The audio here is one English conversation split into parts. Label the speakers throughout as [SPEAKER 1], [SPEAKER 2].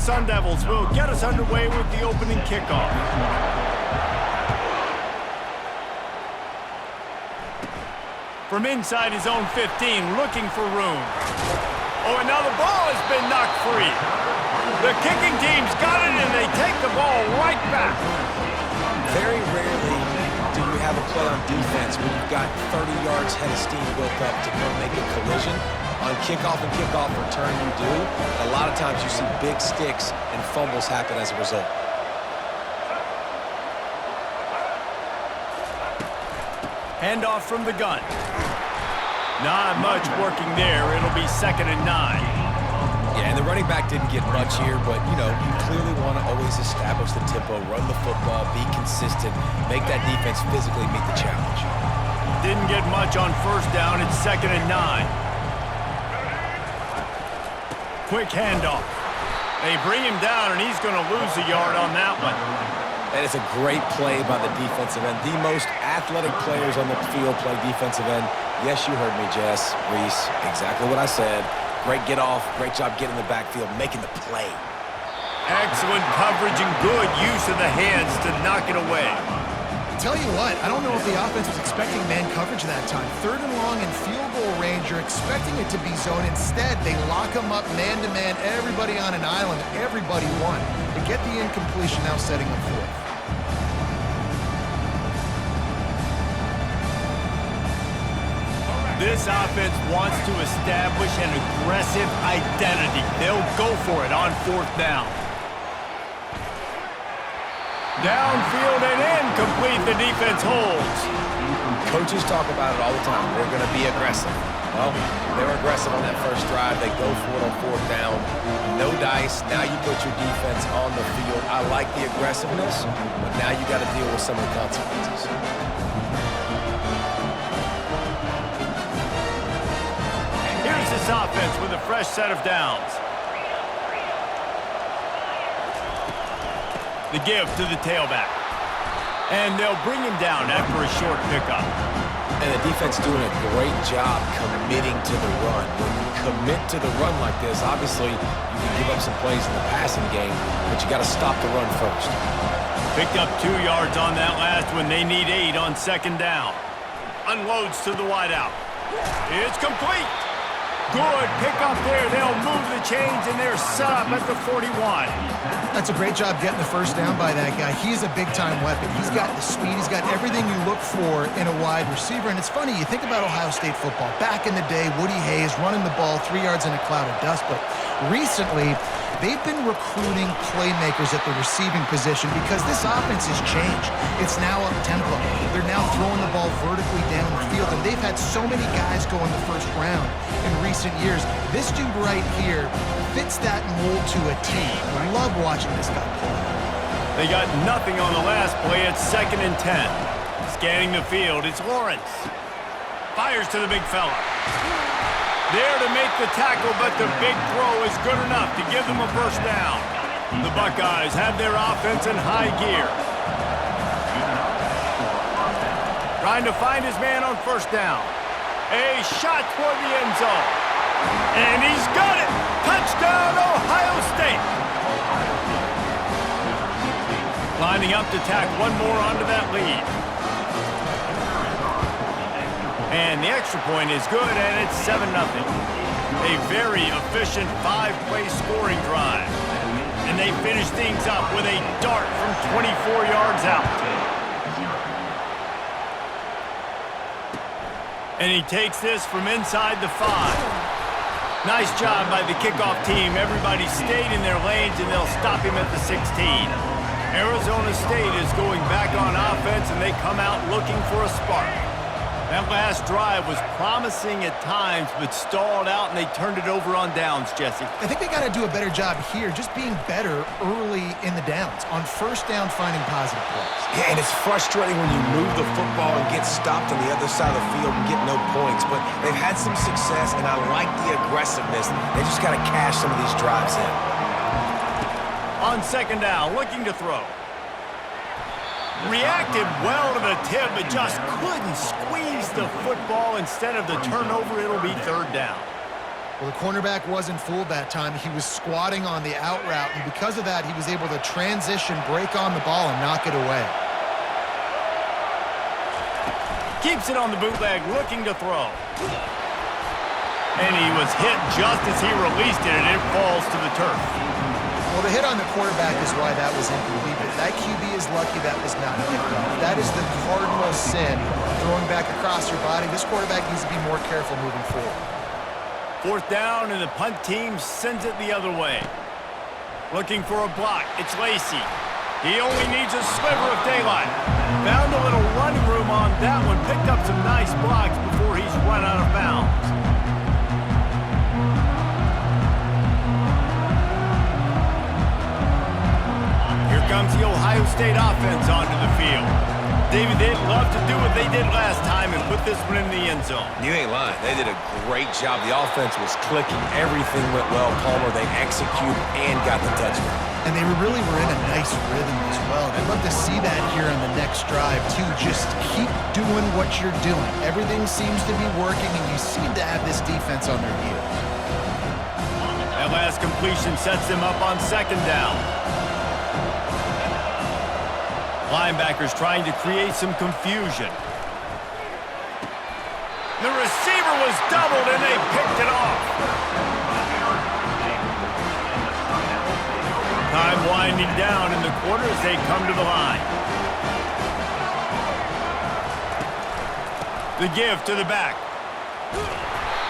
[SPEAKER 1] the Sun Devils will get us underway with the opening kickoff. From inside his own 15, looking for room. Oh, and now the ball has been knocked free. The kicking team's got it, and they take the ball right back.
[SPEAKER 2] Very rarely do you have a play on defense when you've got 30 yards head of steam built up to come make a collision. On kickoff and kickoff return you do. A lot of times you see big sticks and fumbles happen as a result.
[SPEAKER 1] Handoff from the gun. Not much working there. It'll be 2nd and 9.
[SPEAKER 2] Yeah, and the running back didn't get much here, but, you know, you clearly want to always establish the tempo, run the football, be consistent, make that defense physically meet the challenge.
[SPEAKER 1] Didn't get much on 1st down. It's 2nd and 9. Quick handoff. They bring him down, and he's going to lose a yard on that one.
[SPEAKER 2] That is a great play by the defensive end. The most athletic players on the field play defensive end. Yes, you heard me, Jess, Reese. Exactly what I said. Great get off. Great job getting in the backfield, making the play.
[SPEAKER 1] Excellent coverage and good use of the hands to knock it away.
[SPEAKER 3] Tell you what, I don't know if the offense was expecting man coverage that time. 3rd and long and field goal range, you're expecting it to be zone. Instead, they lock them up man-to-man, everybody on an island, everybody won. They get the incompletion, now setting up 4th.
[SPEAKER 1] This offense wants to establish an aggressive identity. They'll go for it on 4th down. Downfield and incomplete, the defense holds.
[SPEAKER 2] Coaches talk about it all the time. We're going to be aggressive. Well, they were aggressive on that first drive. They go for it on 4th down. No dice. Now you put your defense on the field. I like the aggressiveness, but now you got to deal with some of the consequences.
[SPEAKER 1] Here's this offense with a fresh set of downs. The give to the tailback. And they'll bring him down after a short pickup.
[SPEAKER 2] And the defense doing a great job committing to the run. When you commit to the run like this, obviously you can give up some plays in the passing game, but you got to stop the run first.
[SPEAKER 1] Picked up 2 yards on that last one. They need 8 on 2nd down. Unloads to the wideout. It's complete. Good pickup there. They'll move the chains, and they're set up at the 41.
[SPEAKER 3] That's a great job getting the 1st down by that guy. He's a big-time weapon. He's got the speed. He's got everything you look for in a wide receiver. And it's funny, you think about Ohio State football. Back in the day, Woody Hayes running the ball 3 yards in a cloud of dust. But recently, they've been recruiting playmakers at the receiving position because this offense has changed. It's now up-tempo. They're now throwing the ball vertically down the field, and they've had so many guys go in the 1st round in recent years. This dude right here fits that mold to a T. I love watching this guy play.
[SPEAKER 1] They got nothing on the last play. It's 2nd and 10. Scanning the field, it's Lawrence. Fires to the big fella. There to make the tackle, but the big throw is good enough to give them a 1st down. The Buckeyes have their offense in high gear. Trying to find his man on 1st down. A shot toward the end zone. And he's got it! Touchdown, Ohio State! Lining up to tack one more onto that lead. And the extra point is good, and it's 7-0. A very efficient 5-play scoring drive. And they finish things up with a dart from 24 yards out. And he takes this from inside the 5. Nice job by the kickoff team. Everybody stayed in their lanes, and they'll stop him at the 16. Arizona State is going back on offense, and they come out looking for a spark. That last drive was promising at times, but stalled out, and they turned it over on downs, Jesse.
[SPEAKER 3] I think they got to do a better job here, just being better early in the downs. On 1st down, finding positive plays.
[SPEAKER 2] Yeah, and it's frustrating when you move the football and get stopped on the other side of the field and get no points. But they've had some success, and I like the aggressiveness. They just got to cash some of these drives in.
[SPEAKER 1] On 2nd down, looking to throw. Reacted well to the tip, but just couldn't squeeze the football. Instead of the turnover, it'll be 3rd down.
[SPEAKER 3] Well, the cornerback wasn't fooled that time. He was squatting on the out route, and because of that, he was able to transition, break on the ball, and knock it away.
[SPEAKER 1] Keeps it on the bootleg, looking to throw. And he was hit just as he released it, and it falls to the turf.
[SPEAKER 3] Well, the hit on the quarterback is why that was incomplete. But that QB is lucky that was not picked off. That is the cardinal sin, throwing back across your body. This quarterback needs to be more careful moving forward.
[SPEAKER 1] 4th down, and the punt team sends it the other way. Looking for a block. It's Lacy. He only needs a sliver of daylight. Found a little running room on that one. Picked up some nice blocks before he's run out of bounds. Here comes the Ohio State offense onto the field. David, they'd love to do what they did last time and put this one in the end zone.
[SPEAKER 2] You ain't lying. They did a great job. The offense was clicking. Everything went well. Palmer, they executed and got the touchdown.
[SPEAKER 3] And they really were in a nice rhythm as well. And I'd love to see that here on the next drive, too. Just keep doing what you're doing. Everything seems to be working, and you seem to have this defense on their heels.
[SPEAKER 1] That last completion sets them up on 2nd down. Linebackers trying to create some confusion. The receiver was doubled, and they picked it off. Time winding down in the quarter as they come to the line. The give to the back.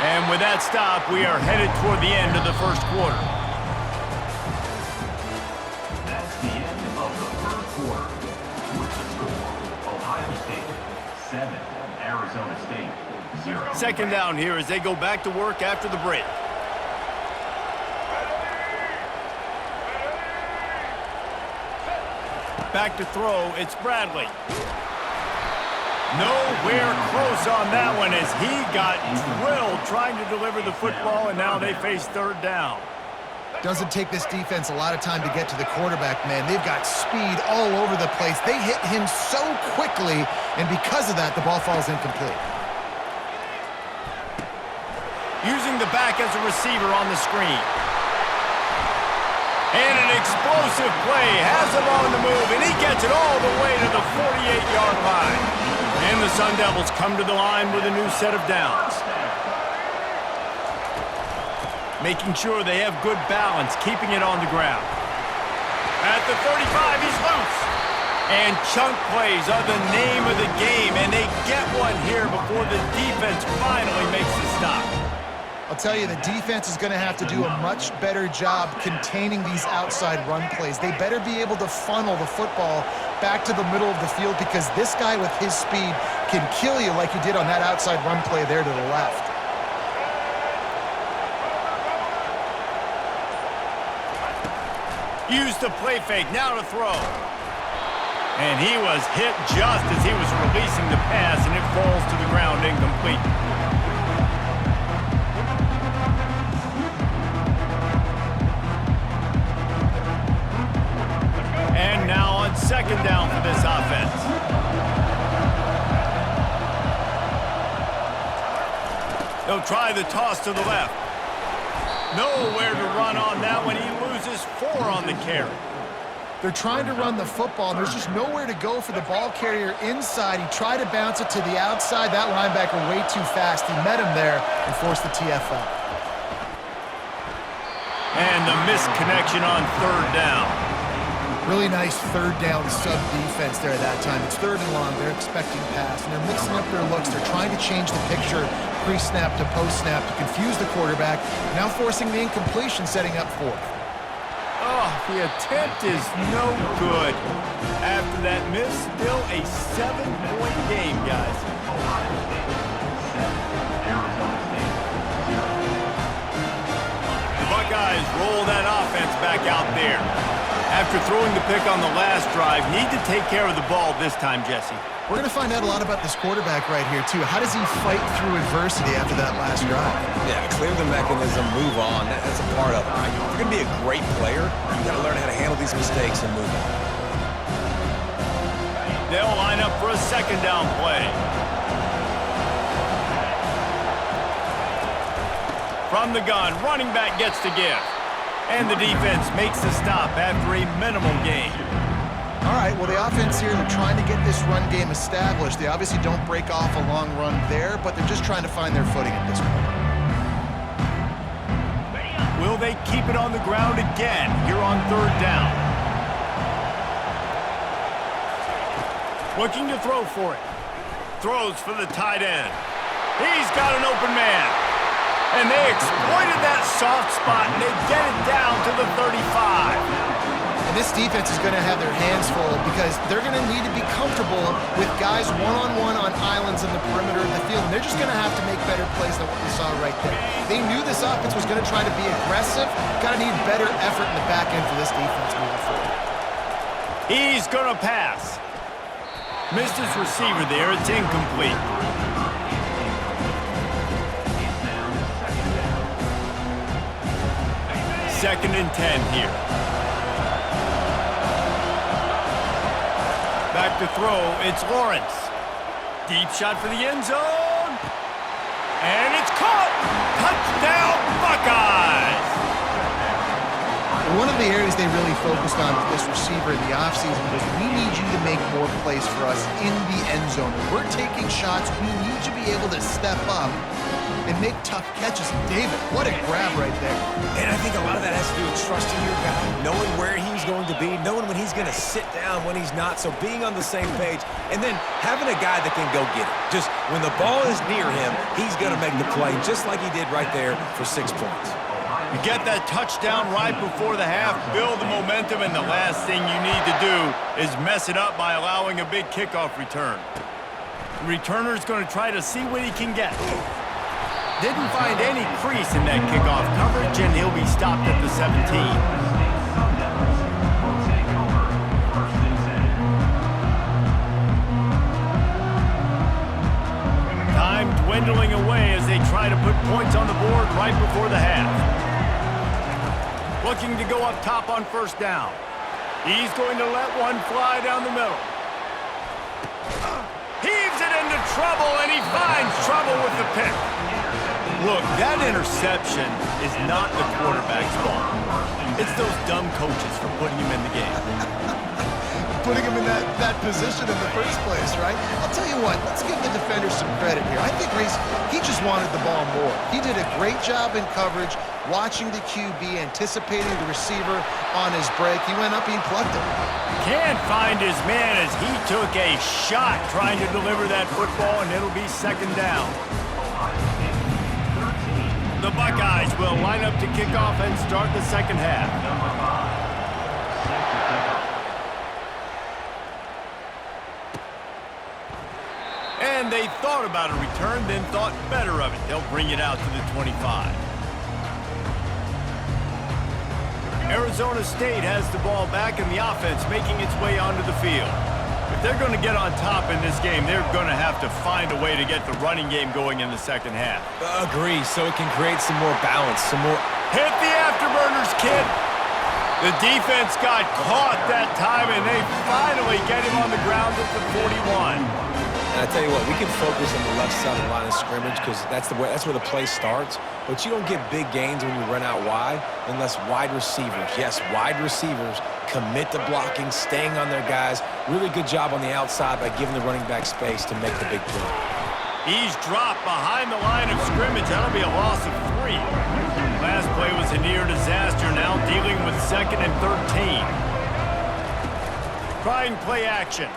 [SPEAKER 1] And with that stop, we are headed toward the end of the first quarter.
[SPEAKER 4] That's the end of the first quarter. With the score, Ohio State 7, Arizona State 0.
[SPEAKER 1] 2nd down here as they go back to work after the break. Back to throw, it's Bradley. Nowhere close on that one as he got drilled trying to deliver the football, and now they face 3rd down.
[SPEAKER 3] Doesn't take this defense a lot of time to get to the quarterback, man. They've got speed all over the place. They hit him so quickly, and because of that, the ball falls incomplete.
[SPEAKER 1] Using the back as a receiver on the screen. And an explosive play has him on the move, and he gets it all the way to the 48-yard line. And the Sun Devils come to the line with a new set of downs. Making sure they have good balance, keeping it on the ground. At the 35, he's loose. And chunk plays are the name of the game, and they get one here before the defense finally makes the stop.
[SPEAKER 3] I'll tell you, the defense is going to have to do a much better job containing these outside run plays. They better be able to funnel the football back to the middle of the field because this guy with his speed can kill you like he did on that outside run play there to the left.
[SPEAKER 1] Use the play fake, now to throw. And he was hit just as he was releasing the pass, and it falls to the ground incomplete. And now on 2nd down for this offense. They'll try the toss to the left. Nowhere to run on that one. He loses 4 on the carry.
[SPEAKER 3] They're trying to run the football, and there's just nowhere to go for the ball carrier inside. He tried to bounce it to the outside. That linebacker way too fast. He met him there and forced the TFL.
[SPEAKER 1] And the missed connection on 3rd down.
[SPEAKER 3] Really nice 3rd down sub defense there that time. It's 3rd and long. They're expecting pass, and they're mixing up their looks. They're trying to change the picture pre-snap to post-snap to confuse the quarterback, now forcing the incompletion, setting up 4th.
[SPEAKER 1] Oh, the attempt is no good. After that miss, still a 7-point game, guys. The Buckeyes roll that offense back out there. After throwing the pick on the last drive, need to take care of the ball this time, Jesse.
[SPEAKER 3] We're going to find out a lot about this quarterback right here, too. How does he fight through adversity after that last drive?
[SPEAKER 2] Yeah, clear the mechanism, move on. That's a part of it. Right? If you're going to be a great player, you've got to learn how to handle these mistakes and move on.
[SPEAKER 1] They'll line up for a 2nd down play. From From the gun, running back gets the give. And the defense makes the stop after a minimal gain.
[SPEAKER 3] All right, well, the offense here, they're trying to get this run game established. They obviously don't break off a long run there, but they're just trying to find their footing at this point.
[SPEAKER 1] Will they keep it on the ground again here on third down? Looking to throw for it. Throws for the tight end. He's got an open man. And they exploited that soft spot, and they get it down to the 35.
[SPEAKER 3] And this defense is going to have their hands full because they're going to need to be comfortable with guys one-on-one on islands in the perimeter of the field. And they're just going to have to make better plays than what we saw right there. They knew this offense was going to try to be aggressive. Got to need better effort in the back end for this defense moving forward.
[SPEAKER 1] He's going to pass. Missed his receiver there. It's incomplete. Second and 10 here. Back to throw, it's Lawrence. Deep shot for the end zone. And it's caught! Touchdown, Buckeyes!
[SPEAKER 3] One of the areas they really focused on with this receiver in the offseason was we need you to make more plays for us in the end zone. We're taking shots. We need you to be able to step up and make tough catches. And David, what a grab right there.
[SPEAKER 2] And I think a lot of that has to do with trusting your guy, knowing where he's going to be, knowing when he's going to sit down, when he's not, so being on the same page, and then having a guy that can go get it. Just when the ball is near him, he's going to make the play, just like he did right there for 6 points.
[SPEAKER 1] You get that touchdown right before the half, build the momentum, and the last thing you need to do is mess it up by allowing a big kickoff return. The returner's going to try to see what he can get. Didn't find any crease in that kickoff coverage, and he'll be stopped at the 17. Time dwindling away as they try to put points on the board right before the half. Looking to go up top on first down. He's going to let one fly down the middle. Heaves it into trouble, and he finds trouble with the pick. Look, that interception is not the quarterback's fault. It's those dumb coaches for putting him in the game.
[SPEAKER 3] Putting him in that position in the first place, right? I'll tell you what, let's give the defenders some credit here. I think Reese, he just wanted the ball more. He did a great job in coverage, watching the QB, anticipating the receiver on his break. He went up, he plucked him.
[SPEAKER 1] Can't find his man as he took a shot trying to deliver that football, and it'll be second down. The Buckeyes will line up to kick off and start the second half. And they thought about a return, then thought better of it. They'll bring it out to the 25. Arizona State has the ball back, and the offense making its way onto the field. If they're going to get on top in this game, they're going to have to find a way to get the running game going in the second half.
[SPEAKER 2] Agree, so it can create some more balance, some more...
[SPEAKER 1] Hit the afterburners, kid! The defense got caught that time, and they finally get him on the ground at the 41.
[SPEAKER 2] And I tell you what, we can focus on the left side of the line of scrimmage because that's where the play starts. But you don't get big gains when you run out wide unless wide receivers, yes, wide receivers, commit to blocking, staying on their guys. Really good job on the outside by giving the running back space to make the big play.
[SPEAKER 1] He's dropped behind the line of scrimmage. That'll be a loss of 3. Last play was a near disaster, now dealing with 2nd and 13. Trying play action.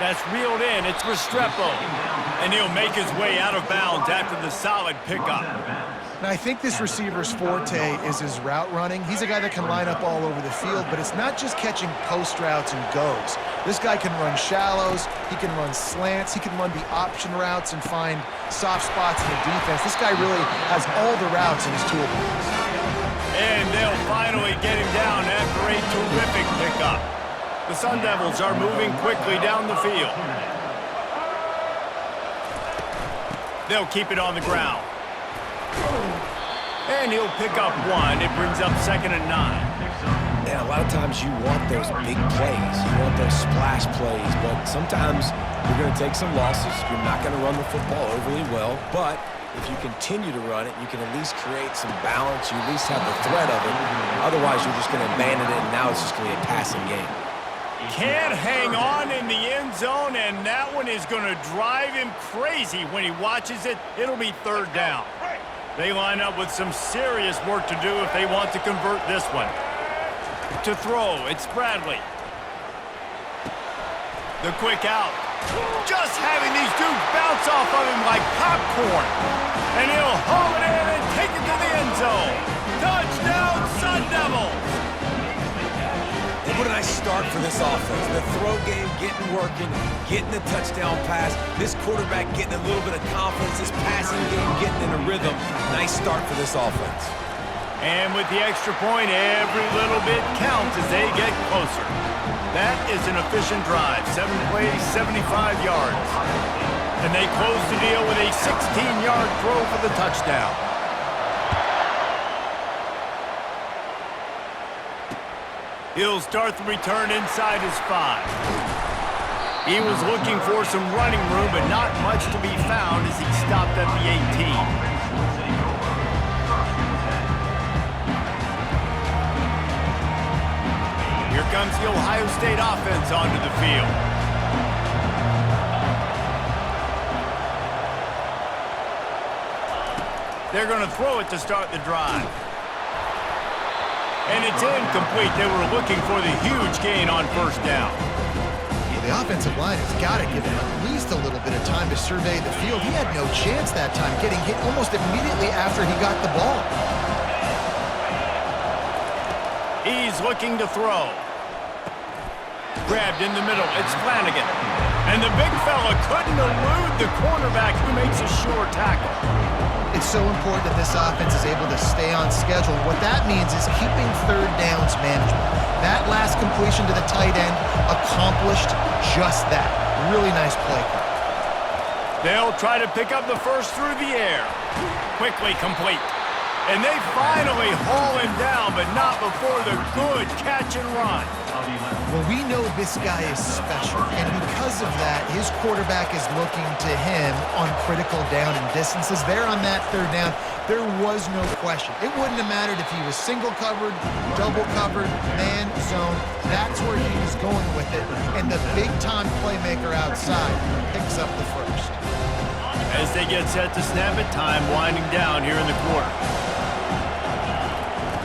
[SPEAKER 1] That's reeled in. It's Restrepo. And he'll make his way out of bounds after the solid pickup.
[SPEAKER 3] Now, I think this receiver's forte is his route running. He's a guy that can line up all over the field, but it's not just catching post routes and goes. This guy can run shallows, he can run slants, he can run the option routes and find soft spots in the defense. This guy really has all the routes in his toolbox.
[SPEAKER 1] And they'll finally get him down after a terrific pickup. The Sun Devils are moving quickly down the field. They'll keep it on the ground. And he'll pick up 1. It brings up 2nd and 9.
[SPEAKER 2] man, a lot of times you want those big plays. You want those splash plays, but sometimes you're going to take some losses. You're not going to run the football overly well, but if you continue to run it, you can at least create some balance. You at least have the threat of it. Otherwise, you're just going to abandon it, and now it's just going to be a passing game.
[SPEAKER 1] Can't hang on in the end zone, and that one is going to drive him crazy when he watches it. It'll be third down. They line up with some serious work to do if they want to convert this one. To throw, it's Bradley. The quick out. Just having these dudes bounce off of him like popcorn. And he'll haul it in and take it to the end zone. Touchdown, Sun Devils!
[SPEAKER 2] And what a nice start for this offense. The throw game getting working, getting the touchdown pass. This quarterback getting a little bit of confidence. This passing game getting in a rhythm. Nice start for this offense.
[SPEAKER 1] And with the extra point, every little bit counts as they get closer. That is an efficient drive. 7 plays, 75 yards. And they close the deal with a 16-yard throw for the touchdown. He'll start the return inside his 5. He was looking for some running room, but not much to be found as he stopped at the 18. Here comes the Ohio State offense onto the field. They're going to throw it to start the drive. And it's incomplete. They were looking for the huge gain on first down.
[SPEAKER 3] Well, the offensive line has got to give him at least a little bit of time to survey the field. He had no chance that time, getting hit almost immediately after he got the ball.
[SPEAKER 1] He's looking to throw. Grabbed in the middle. It's Flanagan. And the big fella couldn't elude the cornerback who makes a sure tackle.
[SPEAKER 3] It's so important that this offense is able to stay on schedule. What that means is keeping third downs management. That last completion to the tight end accomplished just that. Really nice play call.
[SPEAKER 1] They'll try to pick up the first through the air. Quickly complete. And they finally haul him down, but not before the good catch and run.
[SPEAKER 3] Well, we know this guy is special, and because of that, his quarterback is looking to him on critical down and distances. There on that third down, there was no question. It wouldn't have mattered if he was single covered, double covered, man, zone. That's where he was going with it, and the big-time playmaker outside picks up the first.
[SPEAKER 1] As they get set to snap it, time winding down here in the quarter.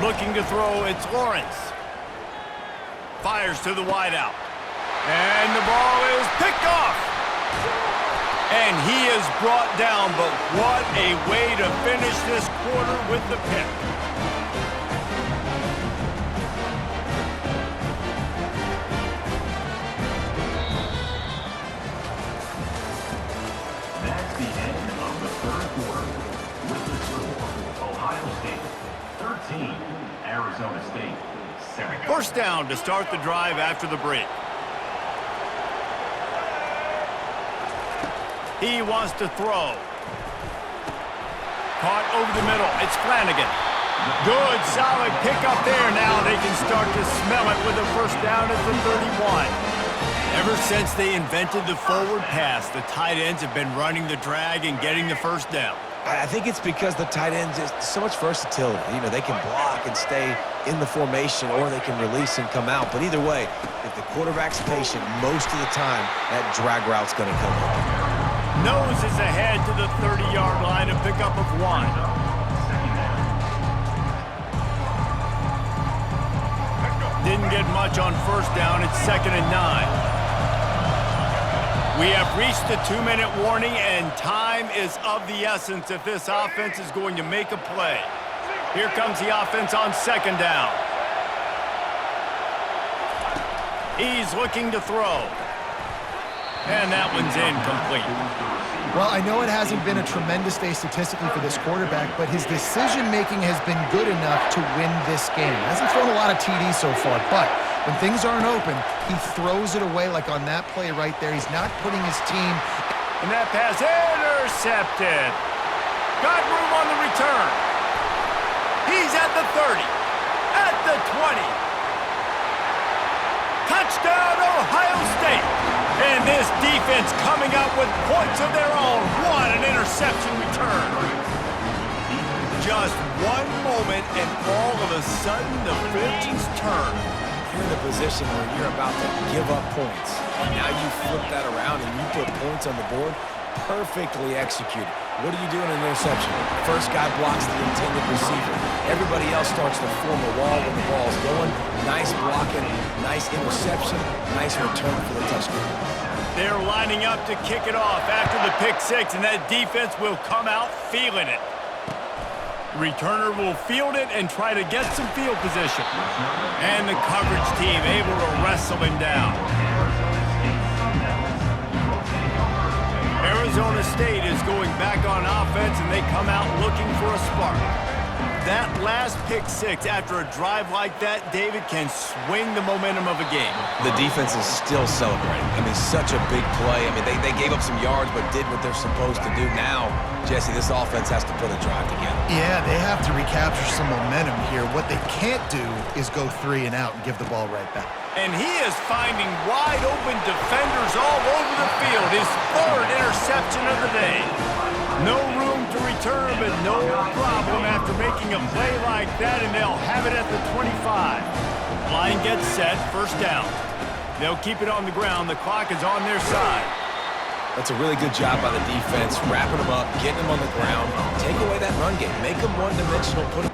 [SPEAKER 1] Looking to throw, it's Lawrence. Fires to the wideout. And the ball is picked off. And he is brought down, but what a way to finish this quarter with the pick.
[SPEAKER 4] That's the end of the third quarter. With the score, Ohio State 13, Arizona State 7.
[SPEAKER 1] First down to start the drive after the break. He wants to throw. Caught over the middle. It's Flanagan. Good, solid pickup there. Now they can start to smell it with a first down at the 31. Ever since they invented the forward pass, the tight ends have been running the drag and getting the first down.
[SPEAKER 2] I think it's because the tight ends is so much versatility. You know, they can block and stay in the formation, or they can release and come out. But either way, if the quarterback's patient, most of the time, that drag route's going to come open.
[SPEAKER 1] Nose is ahead to the 30-yard line, a pickup of 1. Didn't get much on first down. It's 2nd and 9. We have reached the 2-minute warning, and time is of the essence if this offense is going to make a play. Here comes the offense on 2nd down. He's looking to throw. And that one's incomplete.
[SPEAKER 3] Well, I know it hasn't been a tremendous day statistically for this quarterback, but his decision-making has been good enough to win this game. He hasn't thrown a lot of TDs so far, but when things aren't open, he throws it away like on that play right there. He's not putting his team...
[SPEAKER 1] And that pass intercepted. Got room on the return. He's at the 30, at the 20. Touchdown, Ohio State! And this defense coming up with points of their own. What an interception return. Just one moment, and all of a sudden, the fortunes turn.
[SPEAKER 2] You're in the position where you're about to give up points. And now you flip that around and you put points on the board. Perfectly executed. What do you do in an interception? First guy blocks the intended receiver. Everybody else starts to form a wall when the ball's going. Nice blocking, nice interception, nice return for the touchdown.
[SPEAKER 1] They're lining up to kick it off after the pick six, and that defense will come out feeling it. Returner will field it and try to get some field position. And the coverage team able to wrestle him down. Arizona State is going back on offense, and they come out looking for a spark. That last pick six after a drive like that, David, can swing the momentum of a game.
[SPEAKER 2] The defense is still celebrating. I mean, such a big play. I mean, they gave up some yards but did what they're supposed to do. Now, Jesse, this offense has to put a drive together.
[SPEAKER 3] Yeah, they have to recapture some momentum here. What they can't do is go 3 and out and give the ball right back.
[SPEAKER 1] And he is finding wide open defenders all over the field. His third interception of the day. No room to return, but no problem after making a play like that, and they'll have it at the 25. Line gets set, first down. They'll keep it on the ground. The clock is on their side.
[SPEAKER 2] That's a really good job by the defense, wrapping them up, getting them on the ground, take away that run game, make them one-dimensional, put them